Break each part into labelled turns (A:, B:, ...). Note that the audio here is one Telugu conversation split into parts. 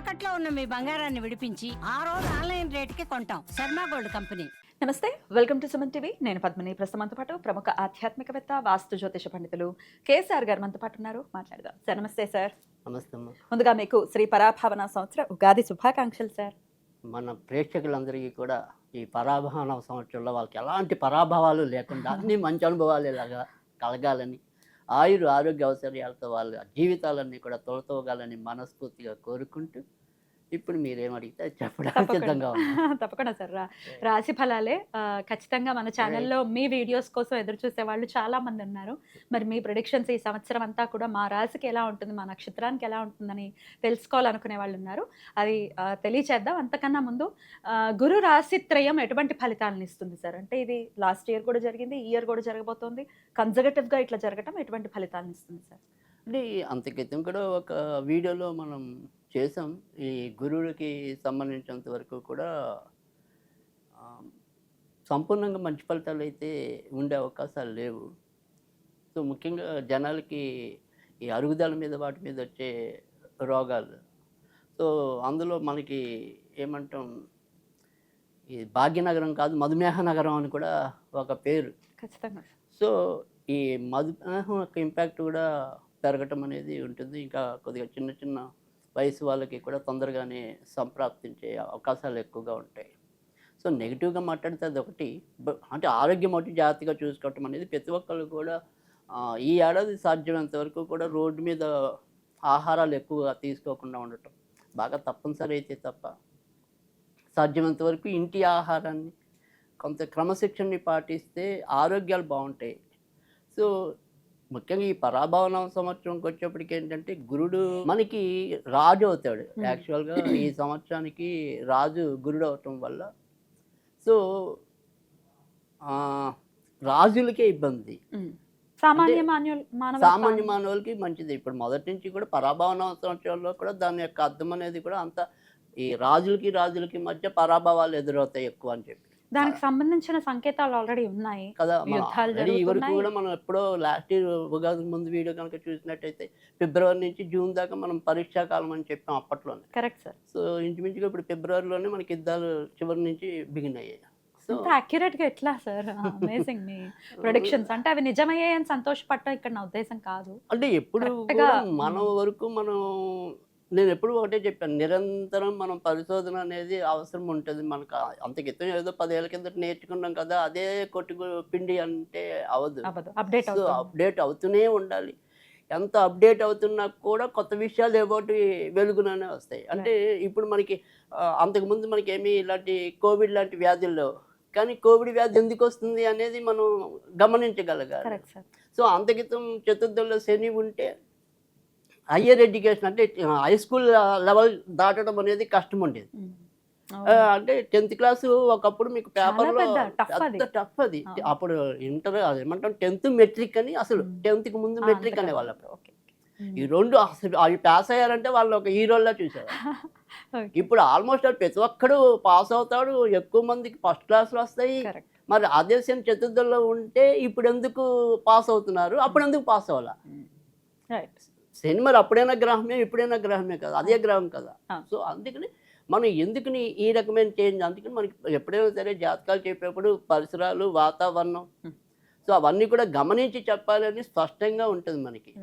A: తాకట్లో ఉన్న మీ బంగారాన్ని విడిపించి ఆ రోజు ఆన్లైన్ రేటుకి కొంటాం. Sharma gold company.
B: నమస్తే, వెల్కమ్ టు సుమన్ టీవీ. నేను పద్మిని. ప్రస్తుతంతో పాటు ప్రముఖ ఆధ్యాత్మికవేత్త, వాస్తు జ్యోతిష పండితులు కేసీఆర్ గారు మనతో పాటు ఉన్నారు. మాట్లాడదాం సార్. నమస్తే సార్.
C: నమస్తే అమ్మ.
B: ముందుగా మీకు శ్రీ పరాభావన సంవత్సర ఉగాది శుభాకాంక్షలు సార్.
C: మన ప్రేక్షకులందరికీ కూడా ఈ పరాభవన సంవత్సరంలో వాళ్ళకి ఎలాంటి పరాభవాలు లేకుండా అన్ని మంచి అనుభవాలు ఇలాగా కలగాలని, ఆరోగ్య అవసరాలతో వాళ్ళ జీవితాలన్నీ కూడా తొలతోగాలని మనస్ఫూర్తిగా కోరుకుంటూ, ఇప్పుడు మీరేం అడిగితే అది చెప్పడానికి సిద్ధంగా ఉన్నాను.
B: తప్పకుండా సార్. రాశి ఫలాలే ఖచ్చితంగా మన ఛానల్లో మీ వీడియోస్ కోసం ఎదురు చూసే వాళ్ళు చాలా మంది ఉన్నారు. మరి మీ ప్రిడిక్షన్స్ ఈ సంవత్సరం అంతా కూడా మా రాశికి ఎలా ఉంటుంది, మా నక్షత్రానికి ఎలా ఉంటుందని తెలుసుకోవాలనుకునే వాళ్ళు ఉన్నారు. అది తెలియచేద్దాం. అంతకన్నా ముందు గురు రాశి త్రయం ఎటువంటి ఫలితాలను ఇస్తుంది సార్? అంటే ఇది లాస్ట్ ఇయర్ కూడా జరిగింది, ఈ ఇయర్ కూడా జరగబోతోంది. కన్జర్వేటివ్గా ఇట్లా జరగటం ఎటువంటి ఫలితాలను ఇస్తుంది సార్?
C: అంటే అంత క్రితం కూడా ఒక వీడియోలో మనం చేసాం. ఈ గురువులకి సంబంధించినంత వరకు కూడా ఆ, సంపూర్ణంగా మంచి ఫలితాలు అయితే ఉండే అవకాశాలు లేవు. సో ముఖ్యంగా జనాలకి ఈ అరుగుదల మీద వాటి మీద వచ్చే రోగాలు, సో అందులో మనకి ఏమంటాం, ఈ భాగ్యనగరం కాదు మధుమేహ నగరం అని కూడా ఒక పేరు.
B: ఖచ్చితంగా.
C: సో ఈ మధుమేహం యొక్క ఇంపాక్ట్ కూడా పెరగటం అనేది ఉంటుంది. ఇంకా కొద్దిగా చిన్న చిన్న వయసు వాళ్ళకి కూడా తొందరగానే సంప్రాప్తించే అవకాశాలు ఎక్కువగా ఉంటాయి. సో నెగిటివ్గా మాట్లాడితే అది ఒకటి. అంటే ఆరోగ్యం ఒకటి జాగ్రత్తగా చూసుకోవటం అనేది ప్రతి ఒక్కళ్ళు కూడా ఈ ఏడాది సాధ్యమైనంత వరకు కూడా రోడ్డు మీద ఆహారాలు ఎక్కువగా తీసుకోకుండా ఉండటం బాగా తప్పనిసరి అయితే తప్ప, సాధ్యమైనంత వరకు ఇంటి ఆహారాన్ని కొంత క్రమశిక్షణని పాటిస్తే ఆరోగ్యాలు బాగుంటాయి. సో ముఖ్యంగా ఈ పరాభవన సంవత్సరంకి వచ్చేప్పటికి ఏంటంటే గురుడు మనకి రాజు అవుతాడు. యాక్చువల్గా ఈ సంవత్సరానికి రాజు గురుడు అవటం వల్ల సో రాజులకే ఇబ్బంది,
B: సామాన్య
C: మానవులకి మంచిది. ఇప్పుడు మొదటి నుంచి కూడా పరాభవన సంవత్సరంలో కూడా దాని యొక్క అర్థం అనేది కూడా అంత ఈ రాజులకి మధ్య పరాభవాలు ఎదురవుతాయి ఎక్కువ అని చెప్పి
B: దానికి సంబంధించిన సంకేతాలు ఆల్రెడీ ఉన్నాయి
C: కదా. ఈ వరకు
B: యుద్ధాలు
C: కూడా మనం ఎప్పుడో లాస్ట్ ఇయర్ ఉగాది ముందు వీడియో కనుక చూసినట్టయితే ఫిబ్రవరి నుంచి జూన్ దాకా మనం పరీక్షాకాలం అని చెప్పాం అప్పట్లోనే.
B: Correct sir.
C: సో ఇంచుమించుగా ఇప్పుడు ఫిబ్రవరిలోనే మనకి యుద్ధాలు చివరి నుంచి బిగిన్ అయ్యాయి. సో
B: అక్యురేట్ గా ఎట్లా సార్? అమేజింగ్ మీ ప్రొడిక్షన్స్. అంటే అవి నిజమయ్యాయని సంతోషపడటం ఇక్కడ నా ఉద్దేశం కాదు.
C: అంటే ఎప్పుడు
B: Correct గా,
C: మన వరకు నేను ఎప్పుడు ఒకటే చెప్పాను, నిరంతరం మనం పరిశోధన అనేది అవసరం ఉంటుంది. మనకు అంత క్రితం ఏదో 10 ఏళ్ళ కిందట నేర్చుకున్నాం కదా, అదే కొట్టుకు పిండి అంటే అవదు.
B: అప్డేట్
C: సో అప్డేట్ అవుతూనే ఉండాలి. ఎంత అప్డేట్ అవుతున్నా కూడా కొత్త విషయాలు ఏవోటి వెలుగుననే వస్తాయి. అంటే ఇప్పుడు మనకి అంతకుముందు మనకి ఏమీ ఇలాంటి కోవిడ్ లాంటి వ్యాధులు లేవు, కానీ కోవిడ్ వ్యాధి ఎందుకు వస్తుంది అనేది మనం గమనించగలగాలి. సో అంత క్రితం చతుర్థంలో శని ఉంటే హయ్యర్ ఎడ్యుకేషన్ అంటే హై స్కూల్ లెవెల్ దాటడం అనేది కష్టం ఉండేది. అంటే 10th క్లాసు ఒకప్పుడు మీకు పేపర్లో టఫ్ అది. అప్పుడు ఇంటర్ ఏమంటాం 10th మెట్రిక్ అని, అసలు 10th కి ముందు మెట్రిక్ అనేవాళ్ళు. ఈ రెండు అసలు అవి పాస్ అయ్యారంటే వాళ్ళు ఒక హీరోల్లా చూసేవారు. ఇప్పుడు ఆల్మోస్ట్ ప్రతి ఒక్కడు పాస్ అవుతాడు, ఎక్కువ మందికి ఫస్ట్ క్లాసులు వస్తాయి. మరి అదే సేమ్ చతుర్థంలో ఉంటే ఇప్పుడు ఎందుకు పాస్ అవుతున్నారు, అప్పుడు ఎందుకు పాస్ అవ్వాలా? శని మరి అప్పుడైనా గ్రహమే, ఇప్పుడైనా గ్రహమే కదా, అదే గ్రహం కదా. సో అందుకని మనం ఎందుకని ఈ రకమైన చేంజ్, అందుకని మనకి ఎప్పుడైనా సరే జాతకాలు చెప్పేప్పుడు పరిసరాలు, వాతావరణం, సో అవన్నీ కూడా గమనించి చెప్పాలని స్పష్టంగా ఉంటుంది మనకి.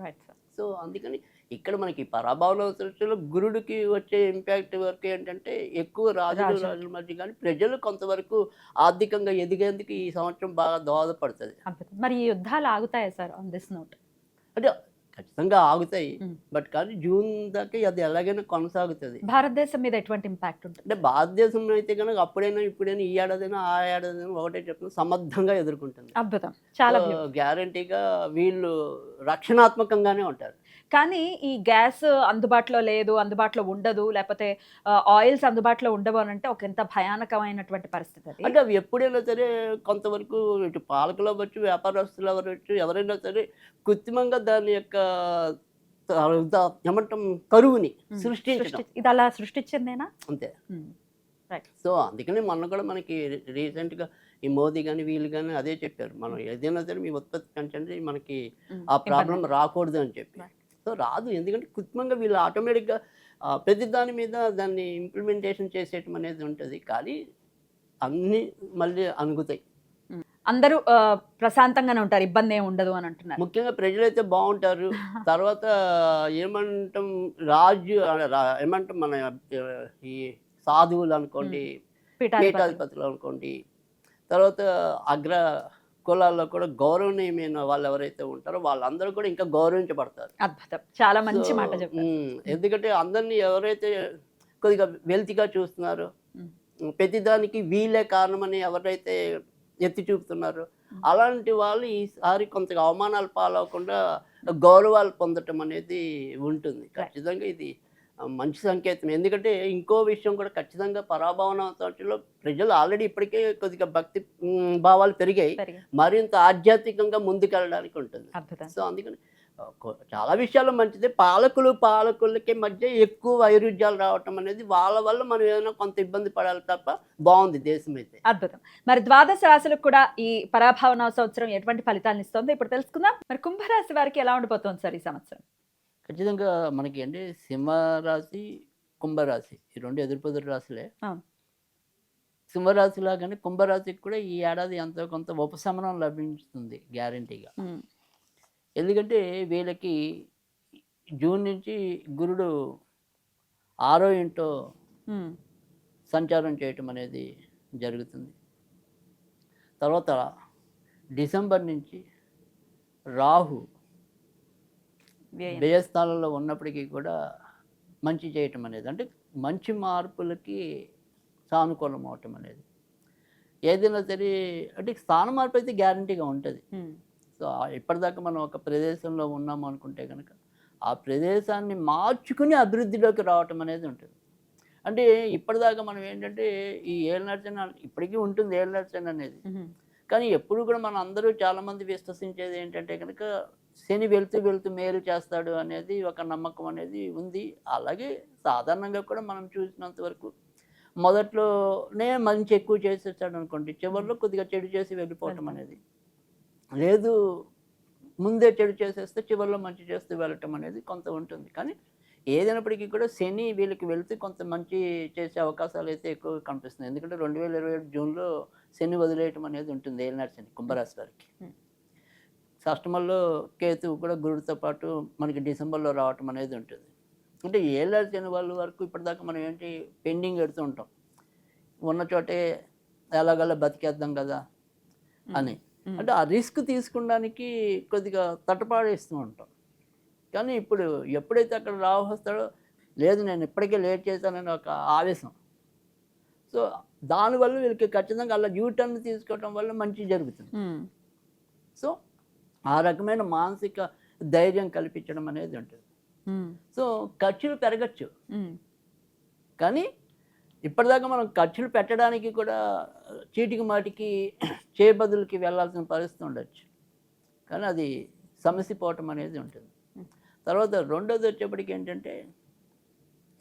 C: సో అందుకని ఇక్కడ మనకి పరాభవన సృష్టిలో గురుడికి వచ్చే ఇంపాక్ట్ వరకు ఏంటంటే ఎక్కువ రాజుల మధ్య కానీ ప్రజలు కొంతవరకు ఆర్థికంగా ఎదిగేందుకు ఈ సంవత్సరం బాగా దోహదపడుతుంది.
B: మరి ఈ యుద్ధాలు ఆగుతాయా సార్ ఆన్ దిస్ నోట్?
C: అంటే ఖచ్చితంగా ఆగుతాయి, బట్ కానీ జూన్ దాకా అది ఎలాగైనా కొనసాగుతుంది.
B: భారతదేశం మీద ఎటువంటి ఇంపాక్ట్ ఉంటుంది?
C: అంటే భారతదేశంలో అయితే కనుక అప్పుడైనా ఇప్పుడైనా ఈ ఏడాదైనా ఆ ఏడాదైనా ఒకటే చెప్తున్నా, సమర్థంగా ఎదుర్కొంటుంది.
B: అద్భుతం, చాలా
C: గ్యారంటీగా వీళ్ళు రక్షణాత్మకంగానే ఉంటారు.
B: కానీ ఈ గ్యాస్ అందుబాటులో లేదు, అందుబాటులో ఉండదు, లేకపోతే ఆయిల్స్ అందుబాటులో ఉండవు అని అంటే ఒక ఎంత భయానకమైనటువంటి పరిస్థితి అది.
C: అంటే అవి ఎప్పుడైనా సరే కొంతవరకు ఇటు పాలకులు అవ్వచ్చు, వ్యాపారస్తులు అవ్వచ్చు, ఎవరైనా సరే కృత్రిమంగా దాని యొక్క ఏమంటాం కరువుని సృష్టించడం.
B: ఇది అలా సృష్టించిందేనా?
C: అంతే. సో అందుకని మొన్న కూడా మనకి రీసెంట్గా ఈ మోదీ కానీ వీళ్ళు కానీ అదే చెప్పారు, మనం ఏదైనా సరే మీ ఉత్పత్తి పెంచండి, మనకి ఆ ప్రాబ్లం రాకూడదు అని చెప్పి. సో రాదు, ఎందుకంటే కృత్రిమంగా వీళ్ళు ఆటోమేటిక్గా ప్రతి దాని మీద దాన్ని ఇంప్లిమెంటేషన్ చేసేయటం అనేది ఉంటుంది, కానీ అన్నీ మళ్ళీ అనుగుతాయి.
B: అందరూ ప్రశాంతంగానే ఉంటారు, ఇబ్బంది ఏమి ఉండదు అని అంటున్నారు.
C: ముఖ్యంగా ప్రజలైతే బాగుంటారు. తర్వాత ఏమంటాం, రాజు ఏమంటాం మన ఈ సాధువులు అనుకోండి, పీఠాధిపతులు అనుకోండి, తర్వాత అగ్ర కులాల్లో కూడా గౌరవనీయమైన వాళ్ళు ఎవరైతే ఉంటారో వాళ్ళందరూ కూడా ఇంకా గౌరవించబడతారు.
B: అద్భుతం, చాలా మంచి మాట చెప్పారు.
C: ఎందుకంటే అందరినీ ఎవరైతే కొద్దిగా వెల్తిగా చూస్తున్నారో, ప్రతిదానికి వీళ్ళే కారణమని ఎవరైతే ఎత్తి చూపుతున్నారు, అలాంటి వాళ్ళు ఈసారి కొంతగా అవమానాలు పాలవకుండా గౌరవాలు పొందటం అనేది ఉంటుంది. ఖచ్చితంగా ఇది మంచి సంకేతం. ఎందుకంటే ఇంకో విషయం కూడా ఖచ్చితంగా పరాభవనతోటిలో ప్రజలు ఆల్రెడీ ఇప్పటికే కొద్దిగా భక్తి భావాలు పెరిగాయి, మరింత ఆధ్యాత్మికంగా ముందుకెళ్ళడానికి ఉంటుంది. సో అందుకని చాలా విషయాల్లో మంచిదే. పాలకులకి మధ్య ఎక్కువ వైరుధ్యాలు రావటం అనేది వాళ్ళ వల్ల మనం ఏమైనా కొంత ఇబ్బంది పడాలి తప్ప బాగుంది దేశం అయితే.
B: అద్భుతం. మరి ద్వాదశ రాశులకు కూడా ఈ పరాభవన సంవత్సరం ఎటువంటి ఫలితాలను ఇస్తుందో ఇప్పుడు తెలుసుకుందాం. మరి కుంభరాశి వారికి ఎలా ఉండిపోతుంది సార్ ఈ సంవత్సరం?
C: ఖచ్చితంగా మనకి అంటే సింహరాశి, కుంభరాశి ఈ రెండు ఎదురుపొదురు రాశులే. సింహరాశి లాగానే కుంభరాశికి కూడా ఈ ఏడాది ఎంతో కొంత ఉపశమనం లభించుతుంది గ్యారంటీగా. ఎందుకంటే వీళ్ళకి జూన్ నుంచి గురుడు 6వ ఇంట్లో సంచారం చేయటం అనేది జరుగుతుంది. తర్వాత డిసెంబర్ నుంచి రాహు వ్యయస్థానంలో ఉన్నప్పటికీ కూడా మంచి చేయటం అనేది, అంటే మంచి మార్పులకి సానుకూలం అవటం అనేది ఏదైనా సరే, అంటే స్థాన మార్పు అయితే గ్యారంటీగా ఉంటుంది. సో ఇప్పటిదాకా మనం ఒక ప్రదేశంలో ఉన్నాము అనుకుంటే కనుక ఆ ప్రదేశాన్ని మార్చుకుని అభివృద్ధిలోకి రావటం అనేది ఉంటుంది. అంటే ఇప్పటిదాకా మనం ఏంటంటే ఈ ఏలినాటి ఇప్పటికీ ఉంటుంది ఏలినాటి అనేది, కానీ ఎప్పుడు కూడా మనం అందరూ చాలామంది విశ్వసించేది ఏంటంటే కనుక శని వెళ్తూ మేలు చేస్తాడు అనేది ఒక నమ్మకం అనేది ఉంది. అలాగే సాధారణంగా కూడా మనం చూసినంత వరకు మొదట్లోనే మంచి ఎక్కువ చేసేస్తాడు అనుకోండి, చివరిలో కొద్దిగా చెడు చేసి వెళ్ళిపోవటం అనేది లేదు. ముందే చెడు చేసేస్తే చివరిలో మంచి చేస్తూ వెళ్ళటం అనేది కొంత ఉంటుంది. కానీ ఏదైనప్పటికీ కూడా శని వీళ్ళకి వెళ్తే కొంత మంచి చేసే అవకాశాలు అయితే ఎక్కువ కనిపిస్తుంది. ఎందుకంటే 2027 జూన్లో శని వదిలేయటం అనేది ఉంటుంది ఏలినాటి శని కుంభరాశి వారికి. షష్టమంలో కేతువు కూడా గురుడితో పాటు మనకి డిసెంబర్లో రావటం అనేది ఉంటుంది. అంటే ఏలినాటి శని వాళ్ళ వరకు ఇప్పటిదాకా మనం ఏంటి పెండింగ్ పెడుతూ ఉంటాం, ఉన్న చోటే ఎలాగలా బతికేద్దాం కదా అని. అంటే ఆ రిస్క్ తీసుకోవడానికి కొద్దిగా తటపాడేస్తూ ఉంటాం. కానీ ఇప్పుడు ఎప్పుడైతే అక్కడ రాహు వస్తాడో, లేదు నేను ఇప్పటికే లేట్ చేశానని ఒక ఆవేశం, సో దానివల్ల వీళ్ళకి ఖచ్చితంగా అలా యూటర్న్ తీసుకోవటం వల్ల మంచి జరుగుతుంది. సో ఆ రకమైన మానసిక ధైర్యం కల్పించడం అనేది ఉంటుంది. సో ఖర్చులు పెరగచ్చు, కానీ ఇప్పటిదాకా మనం ఖర్చులు పెట్టడానికి కూడా చీటికి మాటికి చేబదులకి వెళ్ళాల్సిన పరిస్థితి ఉండొచ్చు, కానీ అది సమసిపోవటం అనేది ఉంటుంది. తర్వాత రెండోది వచ్చేప్పటికి ఏంటంటే,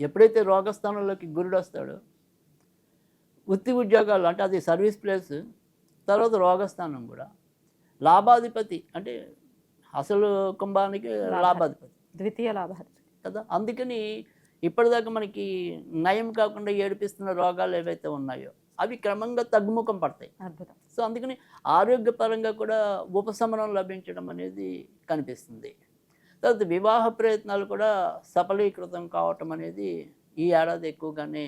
C: ఎప్పుడైతే రోగస్థానంలోకి గురుడు వస్తాడో వృత్తి ఉద్యోగాలు అంటే అది సర్వీస్ ప్లేస్, తర్వాత రోగస్థానం కూడా లాభాధిపతి, అంటే అసలు కుంభానికి లాభాధిపతి,
B: ద్వితీయ లాభాధిపతి
C: కదా. అందుకని ఇప్పటిదాకా మనకి నయం కాకుండా ఏడిపిస్తున్న రోగాలు ఏవైతే ఉన్నాయో అవి క్రమంగా తగ్గుముఖం పడతాయి.
B: అద్భుతం.
C: సో అందుకని ఆరోగ్యపరంగా కూడా ఉపశమనం లభించడం అనేది కనిపిస్తుంది. తర్వాత వివాహ ప్రయత్నాలు కూడా సఫలీకృతం కావటం అనేది ఈ ఏడాది ఎక్కువగానే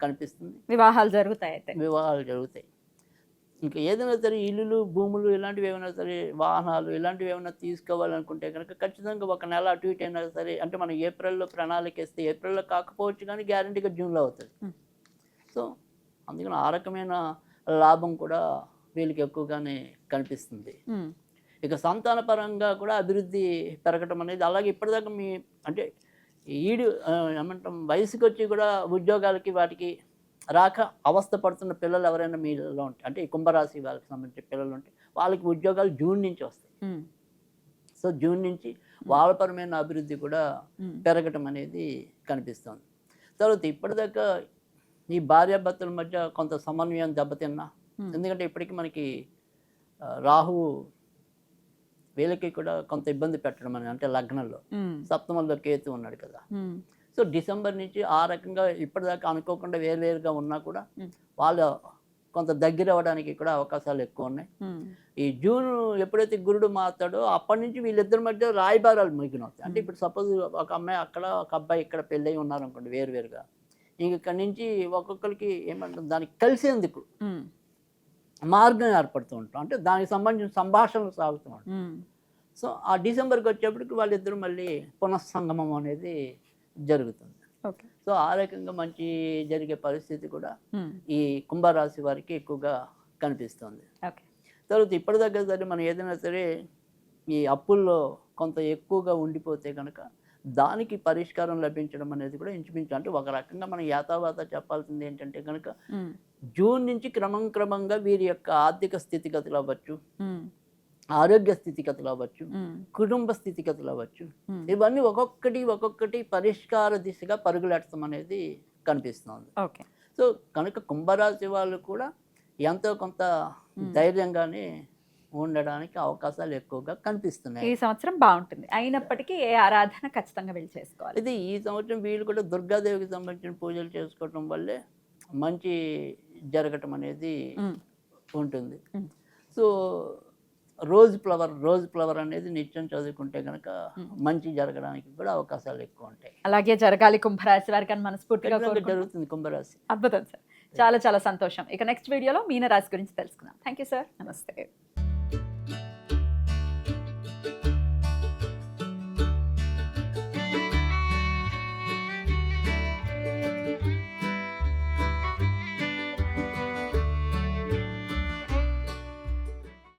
C: కనిపిస్తుంది.
B: వివాహాలు జరుగుతాయి, అయితే
C: వివాహాలు జరుగుతాయి. ఇంకా ఏదైనా సరే ఇల్లులు, భూములు ఇలాంటివి ఏమైనా సరే, వాహనాలు ఇలాంటివి ఏమైనా తీసుకోవాలనుకుంటే కనుక ఖచ్చితంగా ఒక నెల అటు ఇటు అయినా సరే, అంటే మనం ఏప్రిల్లో ప్రణాళిక వేస్తే ఏప్రిల్లో కాకపోవచ్చు కానీ గ్యారంటీగా జూన్లో అవుతుంది. సో అందుకని ఆ రకమైన లాభం కూడా వీళ్ళకి ఎక్కువగానే కనిపిస్తుంది. ఇక సంతాన పరంగా కూడా అభివృద్ధి పెరగటం అనేది, అలాగే ఇప్పటిదాకా మీ అంటే ఏమంటాం వయసుకి వచ్చి కూడా ఉద్యోగాలకి వాటికి రాక అవస్థ పడుతున్న పిల్లలు ఎవరైనా మీలో ఉంటే, అంటే ఈ కుంభరాశి వాళ్ళకి సంబంధించిన పిల్లలు ఉంటే వాళ్ళకి ఉద్యోగాలు జూన్ నుంచి వస్తాయి. సో జూన్ నుంచి వాళ్ళపరమైన అభివృద్ధి కూడా పెరగటం అనేది కనిపిస్తుంది. తర్వాత ఇప్పటిదాకా ఈ భార్యాభర్తల మధ్య కొంత సమన్వయం దెబ్బతిన్నా, ఎందుకంటే ఇప్పటికీ మనకి రాహు వీళ్ళకి కూడా కొంత ఇబ్బంది పెట్టడం అనేది, అంటే లగ్నంలో సప్తమంలో కేతు ఉన్నాడు కదా. సో డిసెంబర్ నుంచి ఆ రకంగా ఇప్పటిదాకా అనుకోకుండా వేరువేరుగా ఉన్నా కూడా
B: మ్మ్.
C: వాళ్ళు కొంత దగ్గర అవ్వడానికి కూడా అవకాశాలు ఎక్కువ ఉన్నాయి.
B: మ్మ్.
C: ఈ జూన్ ఎప్పుడైతే గురుడు మారుతాడో అప్పటి నుంచి వీళ్ళిద్దరి మధ్య రాయబారాలు మిగిలినవుతాయి. అంటే ఇప్పుడు సపోజ్ ఒక అమ్మాయి అక్కడ ఒక అబ్బాయి ఇక్కడ పెళ్ళై ఉన్నారనుకోండి వేరువేరుగా, ఇంక ఇక్కడి నుంచి ఒక్కొక్కరికి ఏమంటారు దానికి కలిసేందుకు
B: మ్మ్.
C: మార్గం ఏర్పడుతూ ఉంటాం. అంటే దానికి సంబంధించిన సంభాషణలు సాగుతూ ఉంటాం.
B: మ్మ్.
C: సో ఆ డిసెంబర్కి వచ్చేప్పటికి వాళ్ళిద్దరూ మళ్ళీ పునఃసంగమం అనేది జరుగుతుంది.
B: ఓకే.
C: సో ఆ రకంగా మంచి జరిగే పరిస్థితి కూడా
B: మ్మ్.
C: ఈ కుంభరాశి వారికి ఎక్కువగా కనిపిస్తుంది.
B: ఓకే.
C: తర్వాత ఇప్పటిదాకా సరే మనం ఏదైనా సరే ఈ అప్పుల్లో కొంత ఎక్కువగా ఉండిపోతే కనుక దానికి పరిష్కారం లభించడం అనేది కూడా ఇంచుమించు అంటే ఒక రకంగా మనం యాతావాత చెప్పాల్సింది ఏంటంటే కనుక
B: మ్మ్.
C: జూన్ నుంచి క్రమంగా వీరి యొక్క ఆర్థిక స్థితిగతులు అవ్వచ్చు,
B: మ్మ్.
C: ఆరోగ్య స్థితిగతులు అవ్వచ్చు,
B: మ్మ్.
C: కుటుంబ స్థితిగతులు అవ్వచ్చు,
B: మ్మ్.
C: ఇవన్నీ ఒక్కొక్కటి పరిష్కార దిశగా పరుగులెట్టడం అనేది కనిపిస్తుంది.
B: ఓకే.
C: సో కనుక కుంభరాశి వాళ్ళు కూడా ఎంతో కొంత ధైర్యంగానే ఉండడానికి అవకాశాలు ఎక్కువగా కనిపిస్తున్నాయి.
B: ఈ సంవత్సరం బాగుంటుంది, అయినప్పటికీ ఏ ఆరాధన ఖచ్చితంగా వెళ్ళి చేసుకోవాలి.
C: అయితే ఈ సంవత్సరం వీళ్ళు కూడా దుర్గాదేవికి సంబంధించిన పూజలు చేసుకోవటం వల్లే మంచి జరగటం అనేది
B: మ్మ్.
C: ఉంటుంది.
B: మ్మ్.
C: సో రోజ్ ఫ్లవర్ అనేది నిత్యం చదువుకుంటే కనుక మంచి జరగడానికి కూడా అవకాశాలు ఎక్కువ ఉంటాయి.
B: అలాగే జరగాలి కుంభరాశి వారికి అని మనస్ఫూర్తిగా
C: ఖచ్చితంగా
B: కోరుకుంటున్నాం.
C: జరుగుతుంది కుంభరాశి.
B: అద్భుతం సార్, చాలా చాలా సంతోషం. ఇక నెక్స్ట్ వీడియోలో మీనరాశి గురించి తెలుసుకుందాం. థ్యాంక్ యూ సార్, నమస్తే.